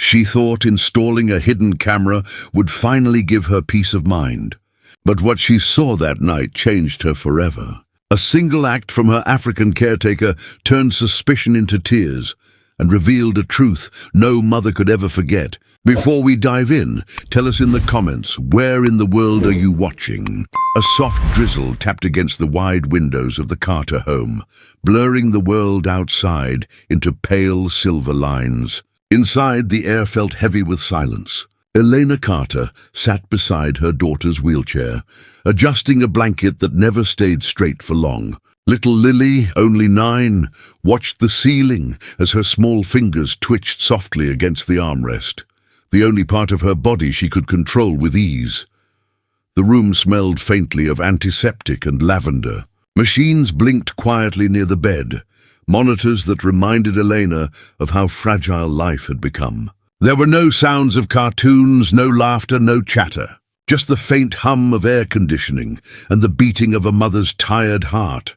She thought installing a hidden camera would finally give her peace of mind. But what she saw that night changed her forever. A single act from her African caretaker turned suspicion into tears and revealed a truth no mother could ever forget. Before we dive in, tell us in the comments, where in the world are you watching? A soft drizzle tapped against the wide windows of the Carter home, blurring the world outside into pale silver lines. Inside, the air felt heavy with silence. Elena Carter sat beside her daughter's wheelchair, adjusting a blanket that never stayed straight for long. Little Lily, only 9, watched the ceiling as her small fingers twitched softly against the armrest, the only part of her body she could control with ease. The room smelled faintly of antiseptic and lavender. Machines blinked quietly near the bed, monitors that reminded Elena of how fragile life had become. There were no sounds of cartoons, no laughter, no chatter. Just the faint hum of air conditioning and the beating of a mother's tired heart.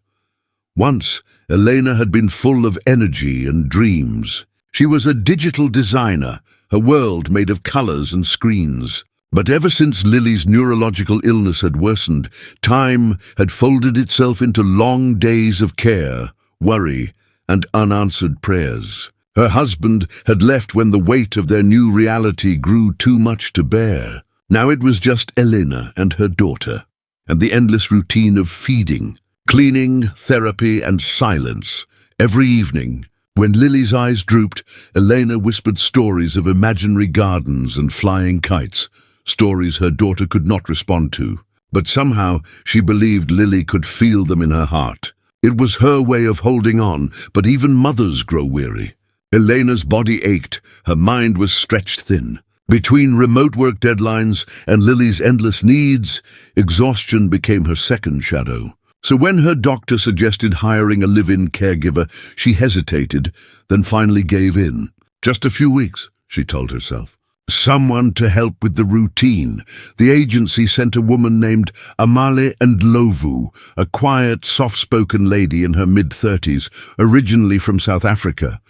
Once, Elena had been full of energy and dreams. She was a digital designer, her world made of colors and screens. But ever since Lily's neurological illness had worsened, time had folded itself into long days of care, worry, and unanswered prayers. Her husband had left when the weight of their new reality grew too much to bear. Now it was just Elena and her daughter, and the endless routine of feeding, cleaning, therapy, and silence. Every evening, when Lily's eyes drooped, Elena whispered stories of imaginary gardens and flying kites, stories her daughter could not respond to. But somehow she believed Lily could feel them in her heart. It was her way of holding on, but even mothers grow weary. Elena's body ached, her mind was stretched thin. Between remote work deadlines and Lily's endless needs, exhaustion became her second shadow. So when her doctor suggested hiring a live-in caregiver, she hesitated, then finally gave in. Just a few weeks, she told herself. Someone to help with the routine. The agency sent a woman named Amale Ndlovu, a quiet, soft-spoken lady in her mid-30s, originally from South Africa.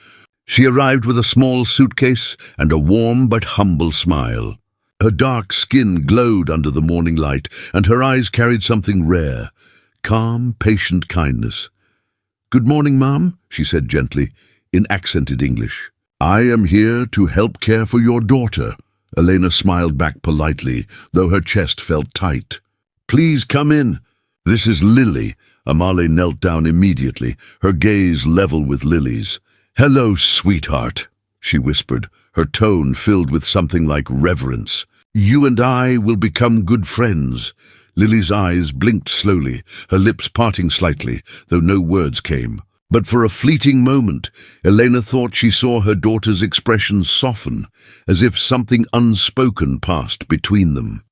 She arrived with a small suitcase and a warm but humble smile. Her dark skin glowed under the morning light, and her eyes carried something rare. Calm, patient kindness. "Good morning, Mom," she said gently, in accented English. "I am here to help care for your daughter." Elena smiled back politely, though her chest felt tight. "Please come in. This is Lily." Amale knelt down immediately, her gaze level with Lily's. "Hello, sweetheart," she whispered, her tone filled with something like reverence. "You and I will become good friends." Lily's eyes blinked slowly, her lips parting slightly, though no words came. But for a fleeting moment, Elena thought she saw her daughter's expression soften, as if something unspoken passed between them.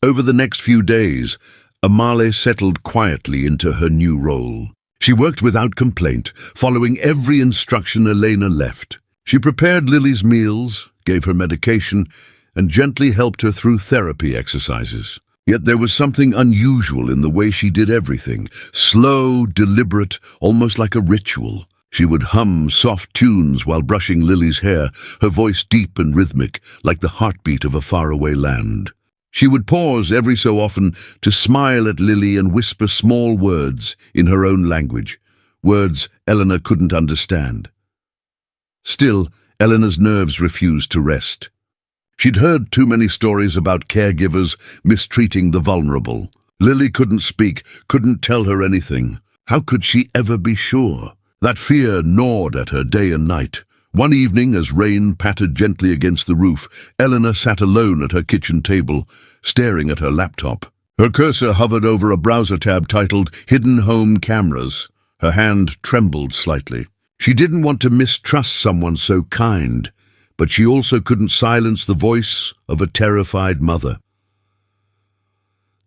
Over the next few days, Amale settled quietly into her new role. She worked without complaint, following every instruction Elena left. She prepared Lily's meals, gave her medication, and gently helped her through therapy exercises. Yet there was something unusual in the way she did everything, slow, deliberate, almost like a ritual. She would hum soft tunes while brushing Lily's hair, her voice deep and rhythmic, like the heartbeat of a faraway land. She would pause every so often to smile at Lily and whisper small words in her own language, words Eleanor couldn't understand. Still, Eleanor's nerves refused to rest. She'd heard too many stories about caregivers mistreating the vulnerable. Lily couldn't speak, couldn't tell her anything. How could she ever be sure? That fear gnawed at her day and night. One evening, as rain pattered gently against the roof, Eleanor sat alone at her kitchen table, staring at her laptop. Her cursor hovered over a browser tab titled Hidden Home Cameras. Her hand trembled slightly. She didn't want to mistrust someone so kind, but she also couldn't silence the voice of a terrified mother.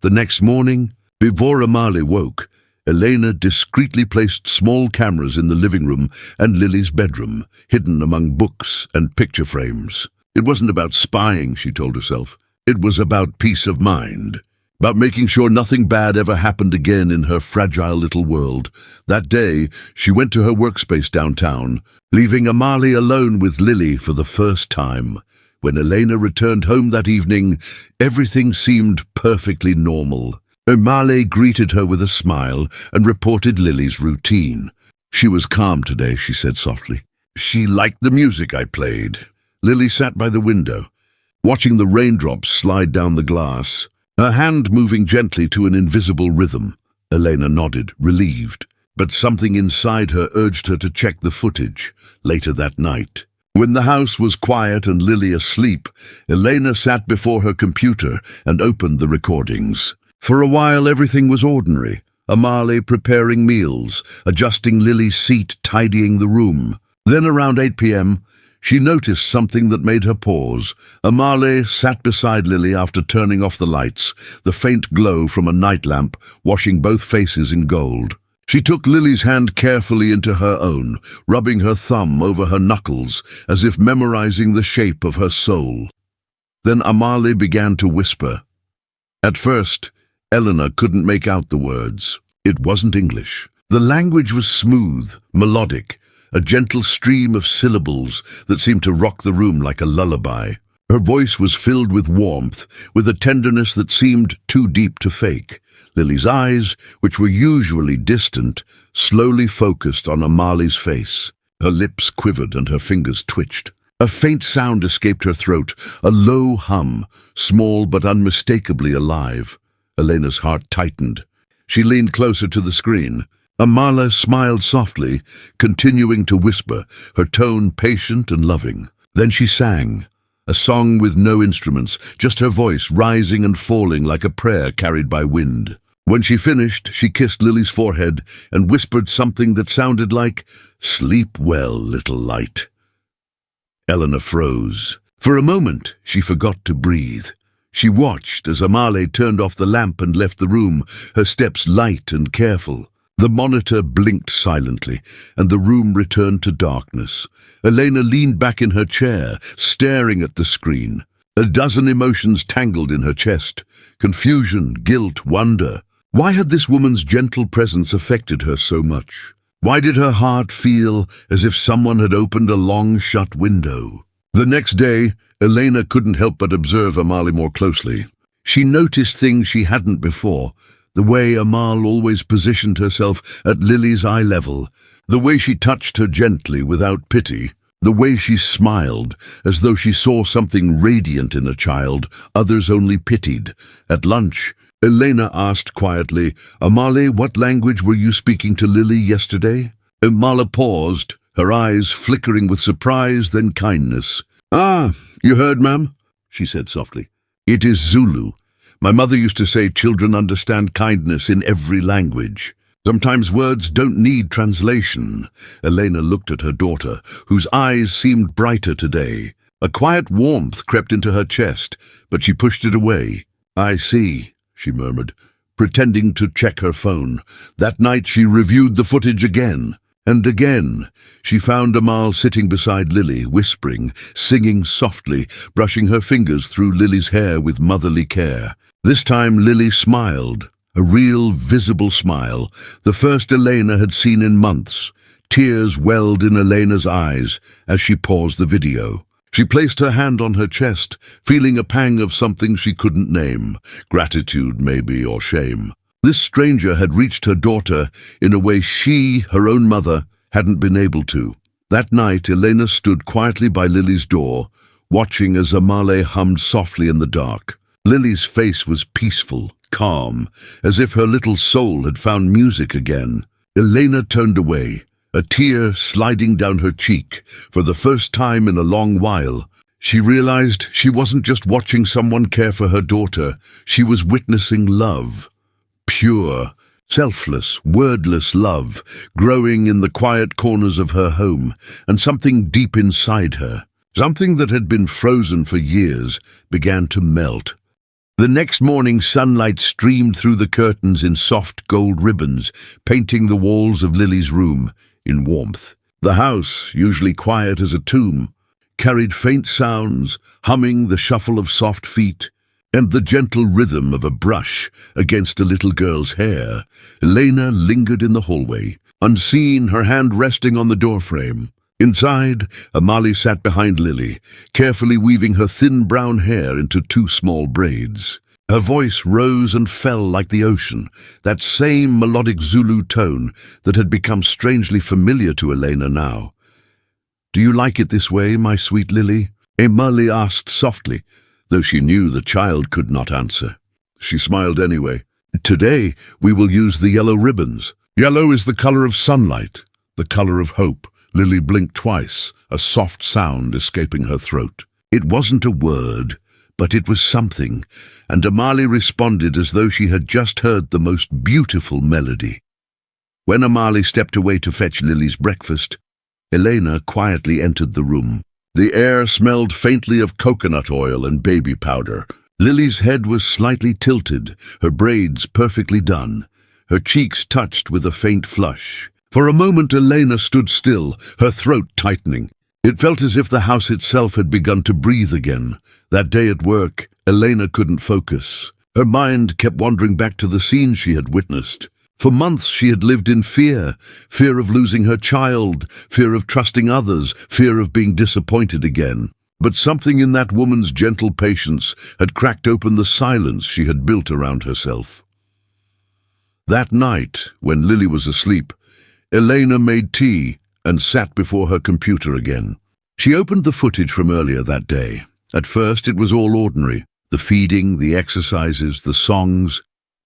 The next morning, before Amale woke, Elena discreetly placed small cameras in the living room and Lily's bedroom, hidden among books and picture frames. It wasn't about spying, she told herself. It was about peace of mind. about making sure nothing bad ever happened again in her fragile little world. That day, she went to her workspace downtown, leaving Amalie alone with Lily for the first time. When Elena returned home that evening, everything seemed perfectly normal. Amalie greeted her with a smile and reported Lily's routine. She was calm today, she said softly. She liked the music I played. Lily sat by the window, watching the raindrops slide down the glass, her hand moving gently to an invisible rhythm. Elena nodded, relieved, but something inside her urged her to check the footage later that night. When the house was quiet and Lily asleep, Elena sat before her computer and opened the recordings. For a while everything was ordinary. Amalie preparing meals, adjusting Lily's seat, tidying the room. Then around 8 p.m., she noticed something that made her pause. Amalie sat beside Lily after turning off the lights, the faint glow from a night lamp washing both faces in gold. She took Lily's hand carefully into her own, rubbing her thumb over her knuckles as if memorizing the shape of her soul. Then Amalie began to whisper. At first, Eleanor couldn't make out the words. It wasn't English. The language was smooth, melodic, a gentle stream of syllables that seemed to rock the room like a lullaby. Her voice was filled with warmth, with a tenderness that seemed too deep to fake. Lily's eyes, which were usually distant, slowly focused on Amalie's face. Her lips quivered and her fingers twitched. A faint sound escaped her throat, a low hum, small but unmistakably alive. Elena's heart tightened. She leaned closer to the screen. Amalie smiled softly, continuing to whisper, her tone patient and loving. Then she sang, a song with no instruments, just her voice rising and falling like a prayer carried by wind. When she finished, she kissed Lily's forehead and whispered something that sounded like, "Sleep well, little light." Eleanor froze. For a moment, she forgot to breathe. She watched as Amalie turned off the lamp and left the room, her steps light and careful. The monitor blinked silently, and the room returned to darkness. Elena leaned back in her chair, staring at the screen. A dozen emotions tangled in her chest. Confusion, guilt, wonder. Why had this woman's gentle presence affected her so much? Why did her heart feel as if someone had opened a long-shut window? The next day, Elena couldn't help but observe Amalie more closely. She noticed things she hadn't before. The way Amalie always positioned herself at Lily's eye level, the way she touched her gently without pity, the way she smiled as though she saw something radiant in a child others only pitied. At lunch, Elena asked quietly, "Amalie, what language were you speaking to Lily yesterday?" Amalie paused, her eyes flickering with surprise, then kindness. "Ah, you heard, ma'am?" she said softly. "It is Zulu. My mother used to say children understand kindness in every language. Sometimes words don't need translation." Elena looked at her daughter, whose eyes seemed brighter today. A quiet warmth crept into her chest, but she pushed it away. "I see," she murmured, pretending to check her phone. That night she reviewed the footage again. And again, she found Amalie sitting beside Lily, whispering, singing softly, brushing her fingers through Lily's hair with motherly care. This time Lily smiled, a real, visible smile, the first Elena had seen in months. Tears welled in Elena's eyes as she paused the video. She placed her hand on her chest, feeling a pang of something she couldn't name, gratitude maybe, or shame. This stranger had reached her daughter in a way she, her own mother, hadn't been able to. That night, Elena stood quietly by Lily's door, watching as Amalie hummed softly in the dark. Lily's face was peaceful, calm, as if her little soul had found music again. Elena turned away, a tear sliding down her cheek. For the first time in a long while, she realized she wasn't just watching someone care for her daughter, she was witnessing love. Pure, selfless, wordless love, growing in the quiet corners of her home, and something deep inside her, something that had been frozen for years, began to melt. The next morning, sunlight streamed through the curtains in soft gold ribbons, painting the walls of Lily's room in warmth. The house, usually quiet as a tomb, carried faint sounds, humming the shuffle of soft feet, and the gentle rhythm of a brush against a little girl's hair, Elena lingered in the hallway, unseen, her hand resting on the doorframe. Inside, Amalie sat behind Lily, carefully weaving her thin brown hair into two small braids. Her voice rose and fell like the ocean, that same melodic Zulu tone that had become strangely familiar to Elena now. "Do you like it this way, my sweet Lily?" Amalie asked softly, though she knew the child could not answer. She smiled anyway. "Today we will use the yellow ribbons. Yellow is the color of sunlight, the color of hope." Lily blinked twice, a soft sound escaping her throat. It wasn't a word, but it was something, and Amalie responded as though she had just heard the most beautiful melody. When Amalie stepped away to fetch Lily's breakfast, Elena quietly entered the room. The air smelled faintly of coconut oil and baby powder. Lily's head was slightly tilted, her braids perfectly done, her cheeks touched with a faint flush. For a moment Elena stood still, her throat tightening. It felt as if the house itself had begun to breathe again. That day at work, Elena couldn't focus. Her mind kept wandering back to the scenes she had witnessed. For months she had lived in fear of losing her child, fear of trusting others, fear of being disappointed again. But something in that woman's gentle patience had cracked open the silence she had built around herself. That night, when Lily was asleep, Elena made tea and sat before her computer again. She opened the footage from earlier that day. At first it was all ordinary, the feeding, the exercises, the songs.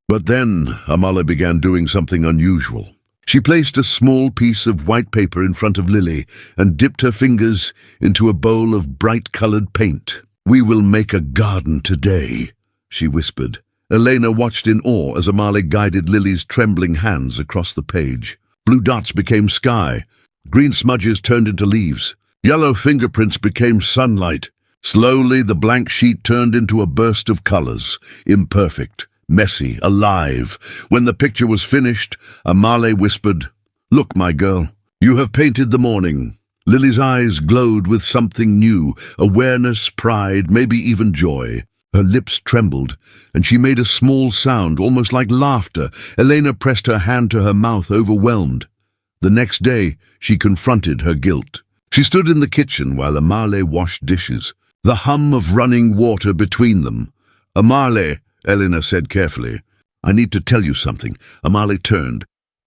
But then Amalie began doing something unusual. She placed a small piece of white paper in front of Lily and dipped her fingers into a bowl of bright-colored paint. "We will make a garden today," she whispered. Elena watched in awe as Amalie guided Lily's trembling hands across the page. Blue dots became sky, green smudges turned into leaves, yellow fingerprints became sunlight. Slowly the blank sheet turned into a burst of colors, imperfect, messy, alive. When the picture was finished, Amalie whispered, "Look, my girl, you have painted the morning." Lily's eyes glowed with something new, awareness, pride, maybe even joy. Her lips trembled, and she made a small sound, almost like laughter. Elena pressed her hand to her mouth, overwhelmed. The next day, she confronted her guilt. She stood in the kitchen while Amalie washed dishes, the hum of running water between them. "Amalie," Elena said carefully, "I need to tell you something." Amalie turned,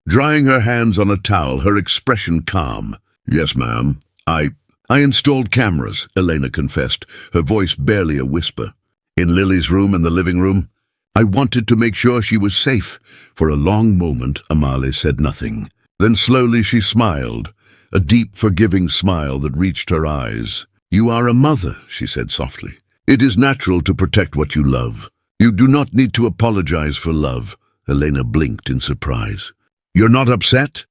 drying her hands on a towel, her expression calm. "Yes, ma'am. I installed cameras," Elena confessed, her voice barely a whisper. "In Lily's room and the living room. I wanted to make sure she was safe." For a long moment, Amalie said nothing. Then slowly she smiled, a deep, forgiving smile that reached her eyes. "You are a mother," she said softly. "It is natural to protect what you love. You do not need to apologize for love." Elena blinked in surprise. "You're not upset?"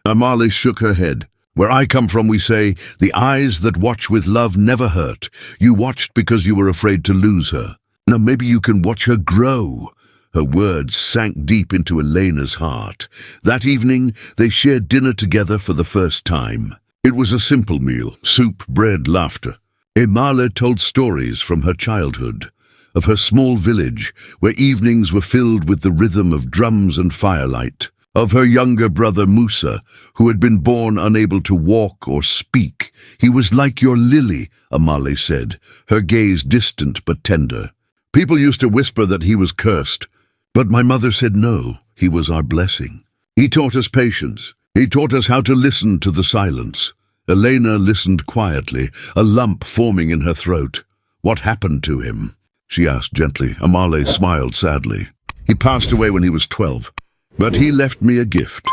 Amalie shook her head. "Where I come from, we say, the eyes that watch with love never hurt. You watched because you were afraid to lose her. Now maybe you can watch her grow." Her words sank deep into Elena's heart. That evening, they shared dinner together for the first time. It was a simple meal, soup, bread, laughter. Amalie told stories from her childhood, of her small village, where evenings were filled with the rhythm of drums and firelight, of her younger brother Musa, who had been born unable to walk or speak. "He was like your Lily," Amalie said, her gaze distant but tender. "People used to whisper that he was cursed, but my mother said no, he was our blessing. He taught us patience. He taught us how to listen to the silence." Elena listened quietly, a lump forming in her throat. "What happened to him?" she asked gently. Amalie smiled sadly. "He passed away when he was 12. But he left me a gift.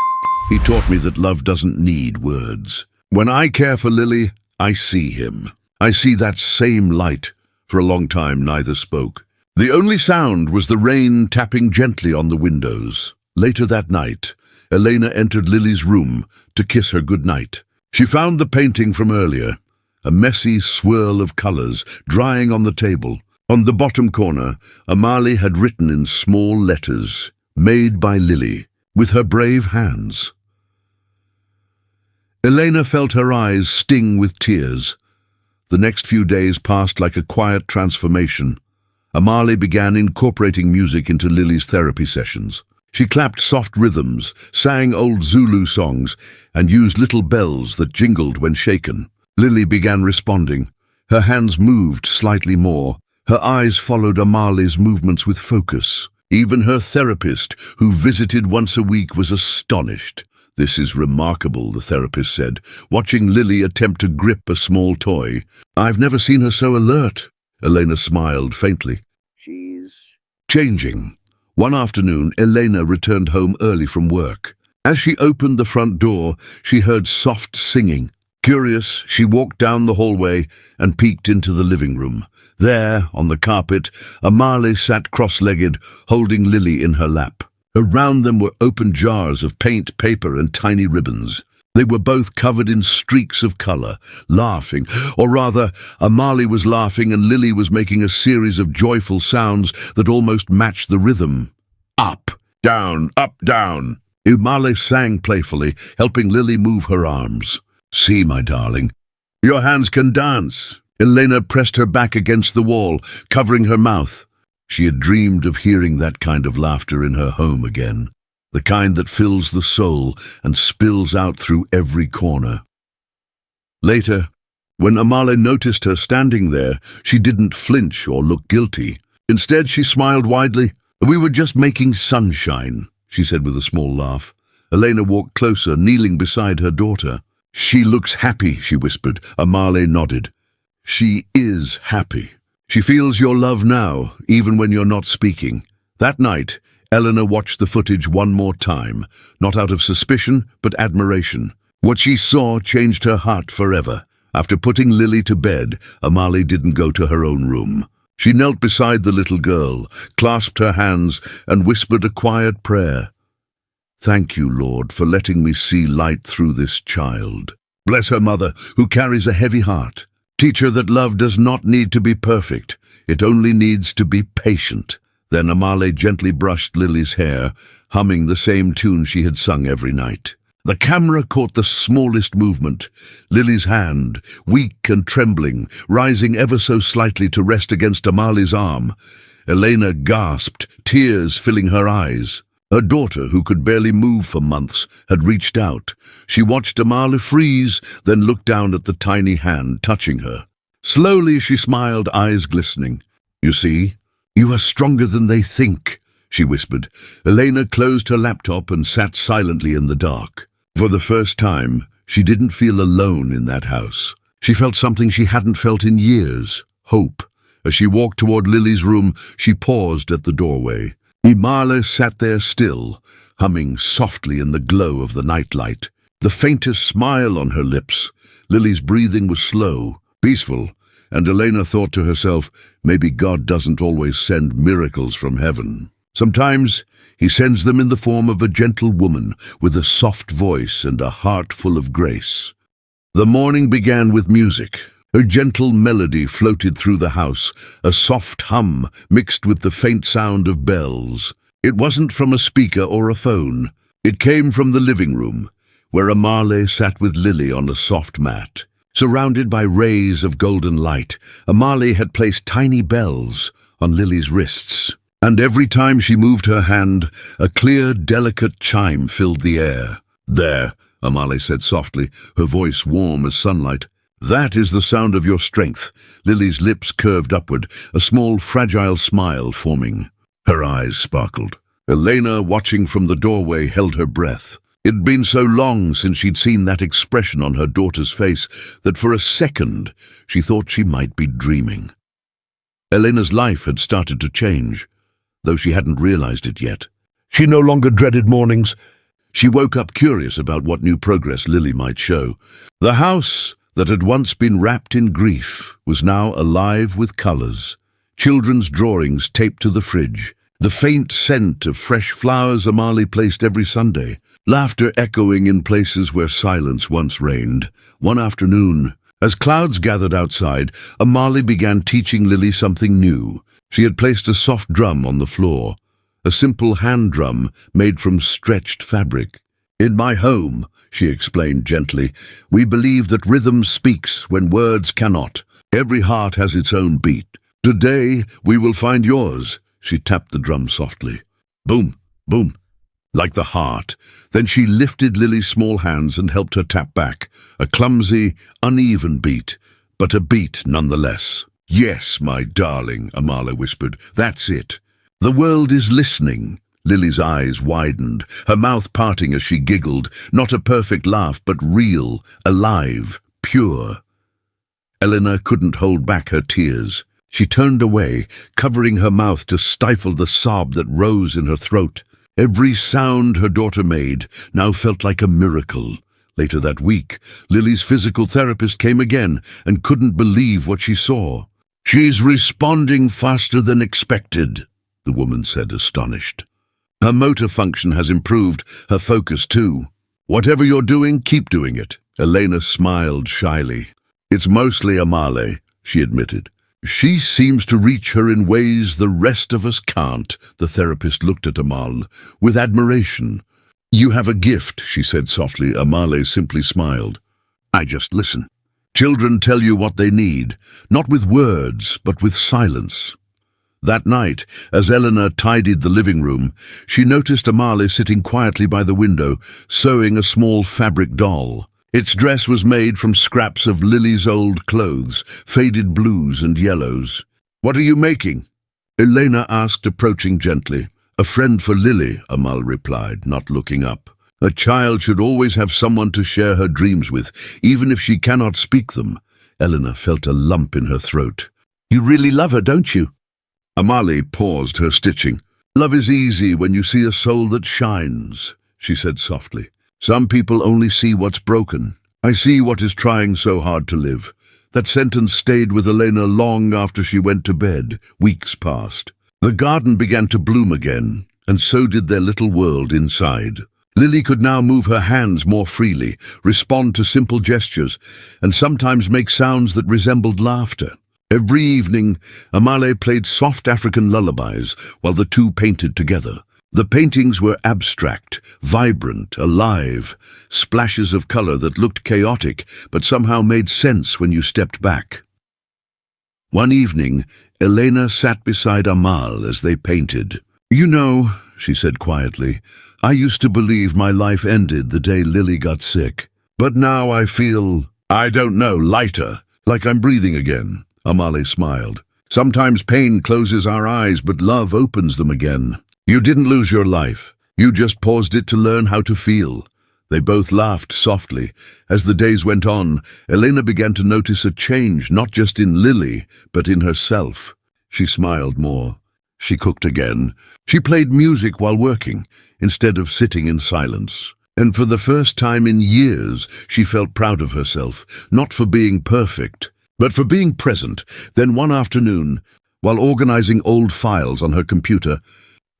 He taught me that love doesn't need words. When I care for Lily, I see him. I see that same light." For a long time, neither spoke. The only sound was the rain tapping gently on the windows. Later that night, Elena entered Lily's room to kiss her goodnight. She found the painting from earlier, a messy swirl of colors, drying on the table. On the bottom corner, Amalie had written in small letters, "Made by Lily, with her brave hands." Elena felt her eyes sting with tears. The next few days passed like a quiet transformation. Amali began incorporating music into Lily's therapy sessions. She clapped soft rhythms, sang old Zulu songs, and used little bells that jingled when shaken. Lily began responding. Her hands moved slightly more. Her eyes followed Amali's movements with focus. Even her therapist, who visited once a week, was astonished. "This is remarkable," the therapist said, watching Lily attempt to grip a small toy. "I've never seen her so alert." Elena smiled faintly. "She's changing." One afternoon, Elena returned home early from work. As she opened the front door, she heard soft singing. Curious, she walked down the hallway and peeked into the living room. There, on the carpet, Amali sat cross-legged, holding Lily in her lap. Around them were open jars of paint, paper, and tiny ribbons. They were both covered in streaks of color, laughing, or rather, Amali was laughing and Lily was making a series of joyful sounds that almost matched the rhythm. Up, down, Amali sang playfully, helping Lily move her arms. "See, my darling, your hands can dance." Elena pressed her back against the wall, covering her mouth. She had dreamed of hearing that kind of laughter in her home again. The kind that fills the soul and spills out through every corner. Later, when Amali noticed her standing there, she didn't flinch or look guilty. Instead, she smiled widely. "We were just making sunshine," she said with a small laugh. Elena walked closer, kneeling beside her daughter. "She looks happy," she whispered. Amali nodded. "She is happy. She feels your love now, even when you're not speaking." That night, Eleanor watched the footage one more time, not out of suspicion, but admiration. What she saw changed her heart forever. After putting Lily to bed, Amali didn't go to her own room. She knelt beside the little girl, clasped her hands, and whispered a quiet prayer. "Thank you, Lord, for letting me see light through this child. Bless her mother, who carries a heavy heart. Teach her that love does not need to be perfect. It only needs to be patient." Then Amali gently brushed Lily's hair, humming the same tune she had sung every night. The camera caught the smallest movement. Lily's hand, weak and trembling, rising ever so slightly to rest against Amali's arm. Elena gasped, tears filling her eyes. Her daughter, who could barely move for months, had reached out. She watched Amali freeze, then looked down at the tiny hand touching her. Slowly she smiled, eyes glistening. "You see? You are stronger than they think," she whispered. Elena closed her laptop and sat silently in the dark. For the first time, she didn't feel alone in that house. She felt something she hadn't felt in years, hope. As she walked toward Lily's room, she paused at the doorway. Amali sat there still, humming softly in the glow of the nightlight, the faintest smile on her lips. Lily's breathing was slow, peaceful, and Elena thought to herself, maybe God doesn't always send miracles from heaven. Sometimes he sends them in the form of a gentle woman with a soft voice and a heart full of grace. The morning began with music. A gentle melody floated through the house, a soft hum mixed with the faint sound of bells. It wasn't from a speaker or a phone. It came from the living room, where Amali sat with Lily on a soft mat. Surrounded by rays of golden light, Amali had placed tiny bells on Lily's wrists. And every time she moved her hand, a clear, delicate chime filled the air. "There," Amali said softly, her voice warm as sunlight. "That is the sound of your strength." Lily's lips curved upward, a small, fragile smile forming. Her eyes sparkled. Elena, watching from the doorway, held her breath. It had been so long since she'd seen that expression on her daughter's face that for a second she thought she might be dreaming. Elena's life had started to change, though she hadn't realized it yet. She no longer dreaded mornings. She woke up curious about what new progress Lily might show. The house that had once been wrapped in grief was now alive with colors. Children's drawings taped to the fridge, the faint scent of fresh flowers Amali placed every Sunday, laughter echoing in places where silence once reigned. One afternoon, as clouds gathered outside, Amali began teaching Lily something new. She had placed a soft drum on the floor, a simple hand drum made from stretched fabric. "In my home," she explained gently, "we believe that rhythm speaks when words cannot. Every heart has its own beat. Today we will find yours. She tapped the drum softly. Boom, boom, like the heart. Then she lifted Lily's small hands and helped her tap back. A clumsy, uneven beat, but a beat nonetheless. Yes, my darling, Amala whispered. That's it. The world is listening. Lily's eyes widened, her mouth parting as she giggled. Not a perfect laugh, but real, alive, pure. Eleanor couldn't hold back her tears. She turned away, covering her mouth to stifle the sob that rose in her throat. Every sound her daughter made now felt like a miracle. Later that week, Lily's physical therapist came again and couldn't believe what she saw. She's responding faster than expected, the woman said, astonished. Her motor function has improved, her focus too. Whatever you're doing, keep doing it. Elena smiled shyly. It's mostly Amale, she admitted. She seems to reach her in ways the rest of us can't, the therapist looked at Amal with admiration. You have a gift, she said softly. Amale simply smiled. I just listen. Children tell you what they need, not with words, but with silence. That night, as Eleanor tidied the living room, she noticed Amale sitting quietly by the window, sewing a small fabric doll. Its dress was made from scraps of Lily's old clothes, faded blues and yellows. What are you making? Elena asked, approaching gently. A friend for Lily, Amal replied, not looking up. A child should always have someone to share her dreams with, even if she cannot speak them. Eleanor felt a lump in her throat. You really love her, don't you? Amali paused her stitching. Love is easy when you see a soul that shines, she said softly. Some people only see what's broken. I see what is trying so hard to live. That sentence stayed with Elena long after she went to bed. Weeks passed. The garden began to bloom again, and so did their little world inside. Lily could now move her hands more freely, respond to simple gestures, and sometimes make sounds that resembled laughter. Every evening, Amale played soft African lullabies while the two painted together. The paintings were abstract, vibrant, alive, splashes of color that looked chaotic but somehow made sense when you stepped back. One evening, Elena sat beside Amal as they painted. You know, she said quietly, I used to believe my life ended the day Lily got sick. But now I feel, I don't know, lighter, like I'm breathing again. Amale smiled. Sometimes pain closes our eyes, but love opens them again. You didn't lose your life. You just paused it to learn how to feel. They both laughed softly. As the days went on, Elena began to notice a change, not just in Lily, but in herself. She smiled more. She cooked again. She played music while working, instead of sitting in silence. And for the first time in years, she felt proud of herself, not for being perfect, but for being present. Then one afternoon, while organizing old files on her computer,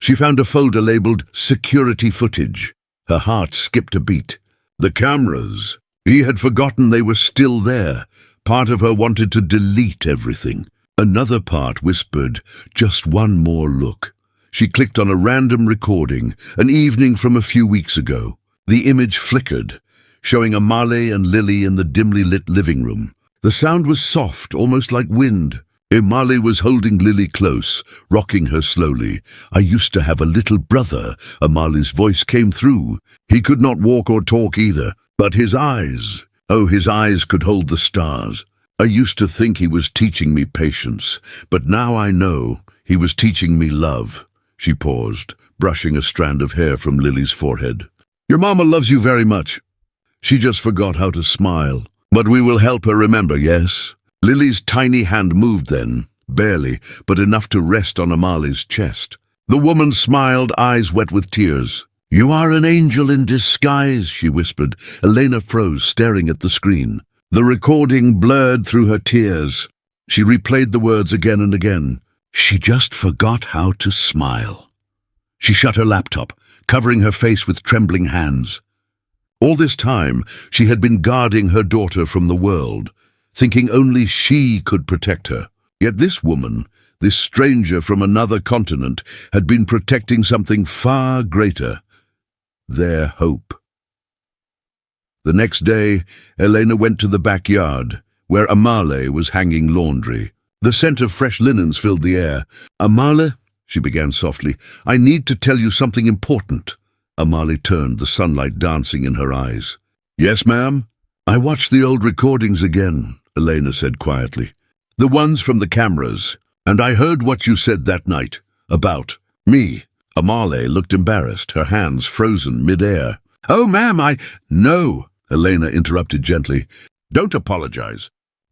she found a folder labeled Security Footage. Her heart skipped a beat. The cameras. She had forgotten they were still there. Part of her wanted to delete everything. Another part whispered, just one more look. She clicked on a random recording, an evening from a few weeks ago. The image flickered, showing Amale and Lily in the dimly lit living room. The sound was soft, almost like wind. Amale was holding Lily close, rocking her slowly. I used to have a little brother, Amale's voice came through. He could not walk or talk either, but his eyes, oh, his eyes could hold the stars. I used to think he was teaching me patience, but now I know he was teaching me love. She paused, brushing a strand of hair from Lily's forehead. Your mama loves you very much. She just forgot how to smile. But we will help her remember, yes? Lily's tiny hand moved then, barely, but enough to rest on Amale's chest. The woman smiled, eyes wet with tears. You are an angel in disguise, she whispered. Elena froze, staring at the screen. The recording blurred through her tears. She replayed the words again and again. She just forgot how to smile. She shut her laptop, covering her face with trembling hands. All this time, she had been guarding her daughter from the world, thinking only she could protect her. Yet this woman, this stranger from another continent, had been protecting something far greater, their hope. The next day, Elena went to the backyard, where Amale was hanging laundry. The scent of fresh linens filled the air. "Amale," she began softly, "I need to tell you something important." Amale turned, the sunlight dancing in her eyes. "Yes, ma'am?" "I watched the old recordings again," Elena said quietly. "The ones from the cameras. And I heard what you said that night. About me." Amale looked embarrassed, her hands frozen mid-air. "Oh, ma'am, No," Elena interrupted gently. "Don't apologize.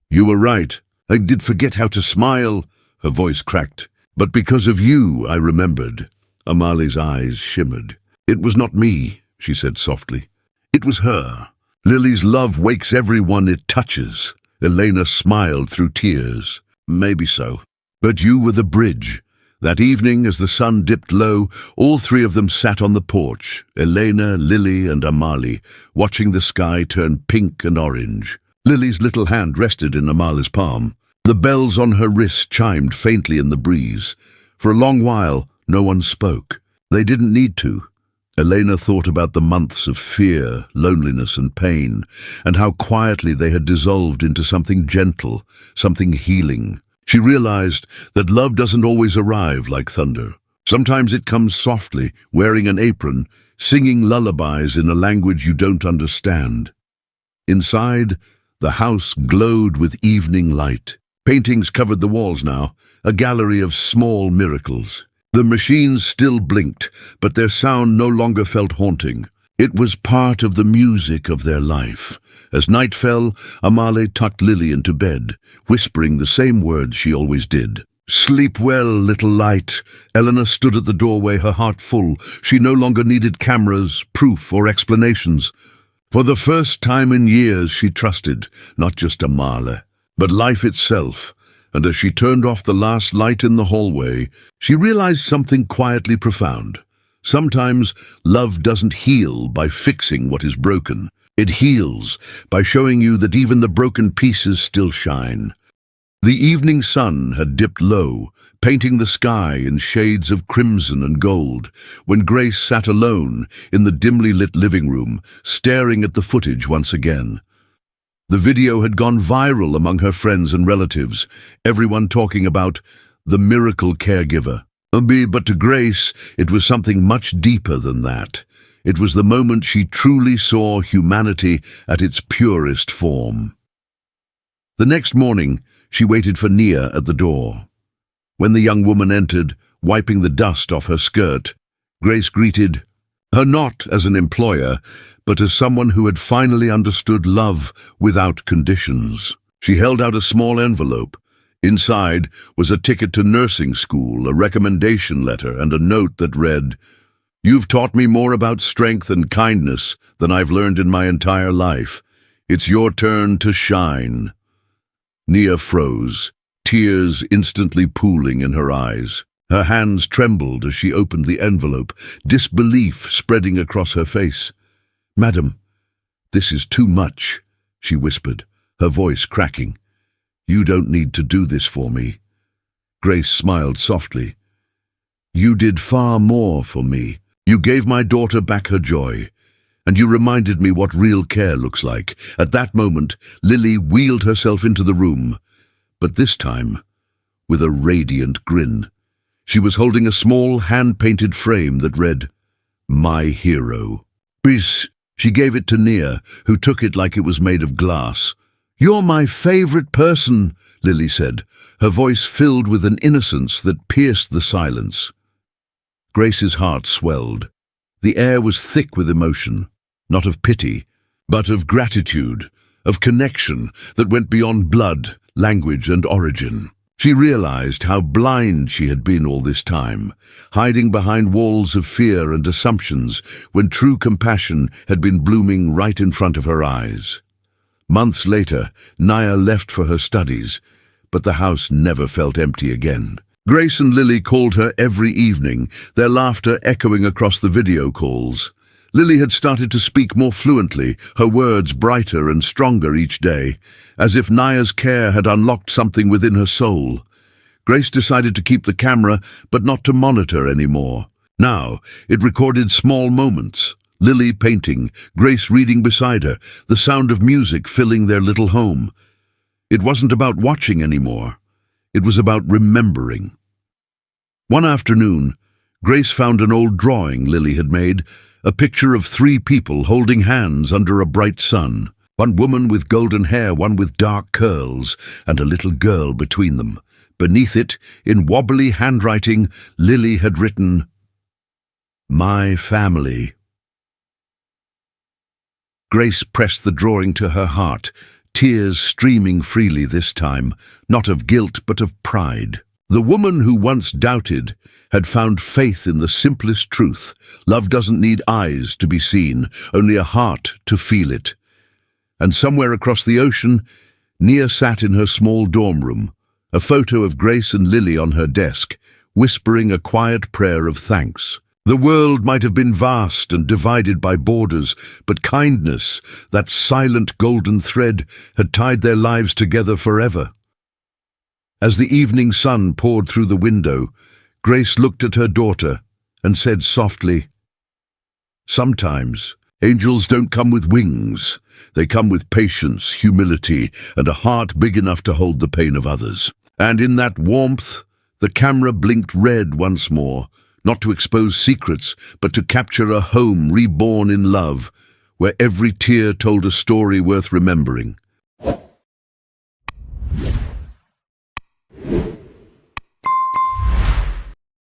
You were right. I did forget how to smile." Her voice cracked. "But because of you, I remembered." Amale's eyes shimmered. "It was not me," she said softly. "It was her. Lily's love wakes everyone it touches." Elena smiled through tears. "Maybe so. But you were the bridge." That evening, as the sun dipped low, all three of them sat on the porch, Elena, Lily, and Amale, watching the sky turn pink and orange. Lily's little hand rested in Amale's palm. The bells on her wrist chimed faintly in the breeze. For a long while, no one spoke. They didn't need to. Elena thought about the months of fear, loneliness, and pain, and how quietly they had dissolved into something gentle, something healing. She realized that love doesn't always arrive like thunder. Sometimes it comes softly, wearing an apron, singing lullabies in a language you don't understand. Inside, the house glowed with evening light. Paintings covered the walls now, a gallery of small miracles. The machines still blinked, but their sound no longer felt haunting. It was part of the music of their life. As night fell, Amale tucked Lily into bed, whispering the same words she always did. "Sleep well, little light." Eleanor stood at the doorway, her heart full. She no longer needed cameras, proof, or explanations. For the first time in years, she trusted, not just Amale, but life itself. And as she turned off the last light in the hallway, she realized something quietly profound. Sometimes love doesn't heal by fixing what is broken. It heals by showing you that even the broken pieces still shine. The evening sun had dipped low, painting the sky in shades of crimson and gold, when Grace sat alone in the dimly lit living room, staring at the footage once again. The video had gone viral among her friends and relatives, everyone talking about the miracle caregiver. But to Grace, it was something much deeper than that. It was the moment she truly saw humanity at its purest form. The next morning, she waited for Nia at the door. When the young woman entered, wiping the dust off her skirt, Grace greeted her not as an employer, but as someone who had finally understood love without conditions. She held out a small envelope. Inside was a ticket to nursing school, a recommendation letter, and a note that read, "You've taught me more about strength and kindness than I've learned in my entire life. It's your turn to shine." Nia froze, tears instantly pooling in her eyes. Her hands trembled as she opened the envelope, disbelief spreading across her face. "Madam, this is too much," she whispered, her voice cracking. "You don't need to do this for me." Grace smiled softly. "You did far more for me. You gave my daughter back her joy, and you reminded me what real care looks like." At that moment, Lily wheeled herself into the room, but this time with a radiant grin. She was holding a small, hand-painted frame that read, "My Hero." "Please," she gave it to Nia, who took it like it was made of glass. "You're my favorite person," Lily said, her voice filled with an innocence that pierced the silence. Grace's heart swelled. The air was thick with emotion, not of pity, but of gratitude, of connection that went beyond blood, language, and origin. She realized how blind she had been all this time, hiding behind walls of fear and assumptions when true compassion had been blooming right in front of her eyes. Months later, Nia left for her studies, but the house never felt empty again. Grace and Lily called her every evening, their laughter echoing across the video calls. Lily had started to speak more fluently, her words brighter and stronger each day, as if Nia's care had unlocked something within her soul. Grace decided to keep the camera, but not to monitor anymore. Now, it recorded small moments. Lily painting, Grace reading beside her, the sound of music filling their little home. It wasn't about watching anymore. It was about remembering. One afternoon, Grace found an old drawing Lily had made, a picture of 3 people holding hands under a bright sun. One woman with golden hair, one with dark curls, and a little girl between them. Beneath it, in wobbly handwriting, Lily had written, "My family." Grace pressed the drawing to her heart, tears streaming freely this time, not of guilt but of pride. The woman who once doubted had found faith in the simplest truth. Love doesn't need eyes to be seen, only a heart to feel it. And somewhere across the ocean, Nia sat in her small dorm room, a photo of Grace and Lily on her desk, whispering a quiet prayer of thanks. The world might have been vast and divided by borders, but kindness, that silent golden thread, had tied their lives together forever. As the evening sun poured through the window, Grace looked at her daughter and said softly, "Sometimes angels don't come with wings. They come with patience, humility, and a heart big enough to hold the pain of others." And in that warmth, the camera blinked red once more, not to expose secrets, but to capture a home reborn in love, where every tear told a story worth remembering.